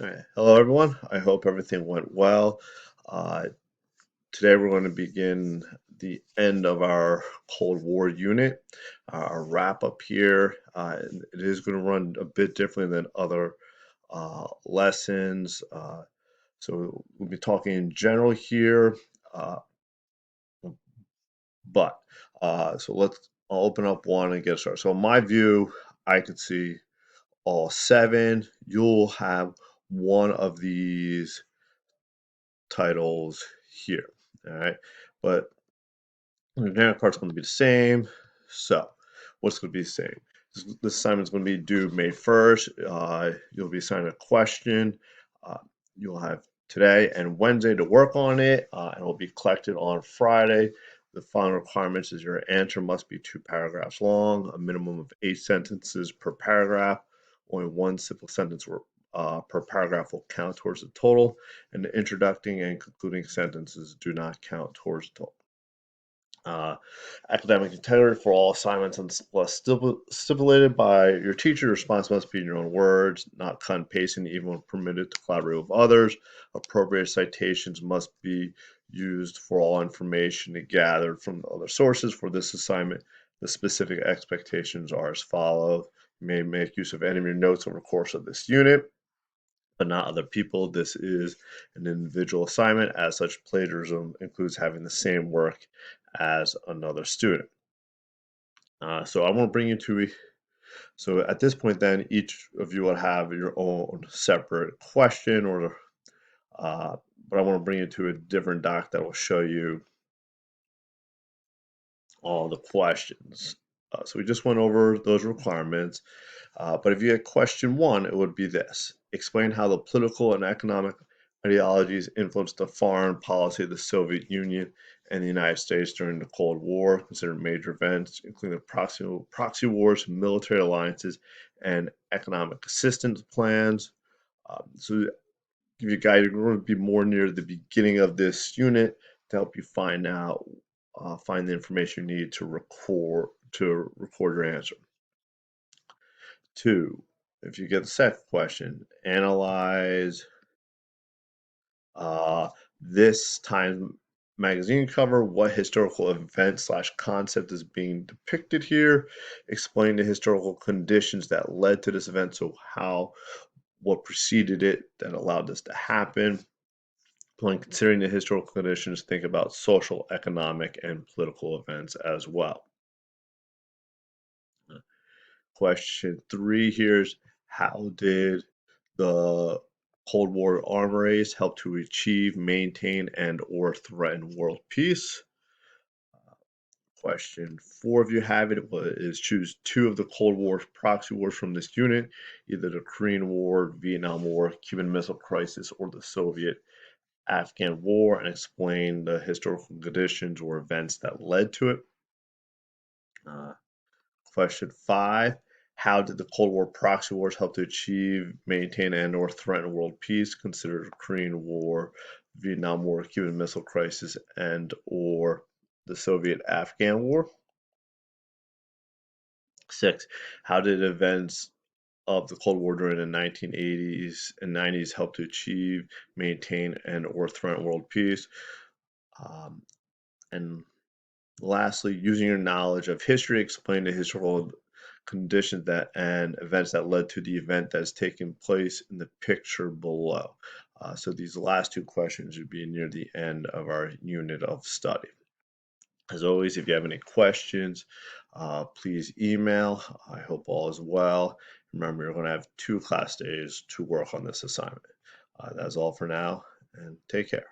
All right. Hello, everyone. I hope everything went well. Uh, Today, we're going to begin the end of our Cold War unit, our wrap up here. It is going to run a bit differently than other lessons. So, we'll be talking in general here, uh, but so I'll open up one and get started. So, in my view, I could see all seven. You'll have one of these titles here. All right, but the generic part's going to be the same. So, what's going to be the same? This assignment's going to be due May 1st. You'll be assigned a question. Uh, you'll have today and Wednesday to work on it, and it'll be collected on Friday. The final requirements is your answer must be 2 paragraphs long, a minimum of 8 sentences per paragraph. Only one simple sentence per paragraph will count towards the total, and the introducing and concluding sentences do not count towards the total. Uh, Academic integrity for all assignments unless stipulated by your teacher. Your response must be in your own words, not cut and pasting, even when permitted to collaborate with others. Appropriate citations must be used for all information gathered from other sources. For this assignment, the specific expectations are as follows. You may make use of any of your notes over the course of this unit, but not other people. This is an individual assignment. As such, plagiarism includes having the same work as another student. So I want to bring you to so at this point, then each of you will have your own separate question, or but I want to bring you to a different doc that will show you all the questions. So we just went over those requirements. But if you had question one, it would be this: explain how the political and economic ideologies influenced the foreign policy of the Soviet Union and the United States during the Cold War. Consider major events, including the proxy wars, military alliances, and economic assistance plans. So, give you a guide, you're going to be more near the beginning of this unit to help you find the information you need to record your answer. Two, if you get the second question, analyze this Time magazine cover. What historical event slash concept is being depicted here? Explain the historical conditions that led to this event. So what preceded it that allowed this to happen. When considering the historical conditions, think about social, economic, and political events as well. Question three here is, how did the Cold War arms race help to achieve, maintain, and/or threaten world peace? Question four, if you have it, is choose two of the Cold War proxy wars from this unit, either the Korean War, Vietnam War, Cuban Missile Crisis, or the Soviet Afghan War, and explain the historical conditions or events that led to it. Question five, how did the Cold War proxy wars help to achieve, maintain, and/or threaten world peace? Consider the Korean War, Vietnam War, Cuban Missile Crisis, and/or the Soviet Afghan War. Six, how did events of the Cold War during the 1980s and 90s help to achieve, maintain, and/or threaten world peace? And lastly, using your knowledge of history, explain the historical conditions and events that led to the event that is taking place in the picture below. So these last two questions would be near the end of our unit of study. As always, if you have any questions, please email. I hope all is well. Remember, you're going to have 2 class days to work on this assignment. That's all for now, and take care.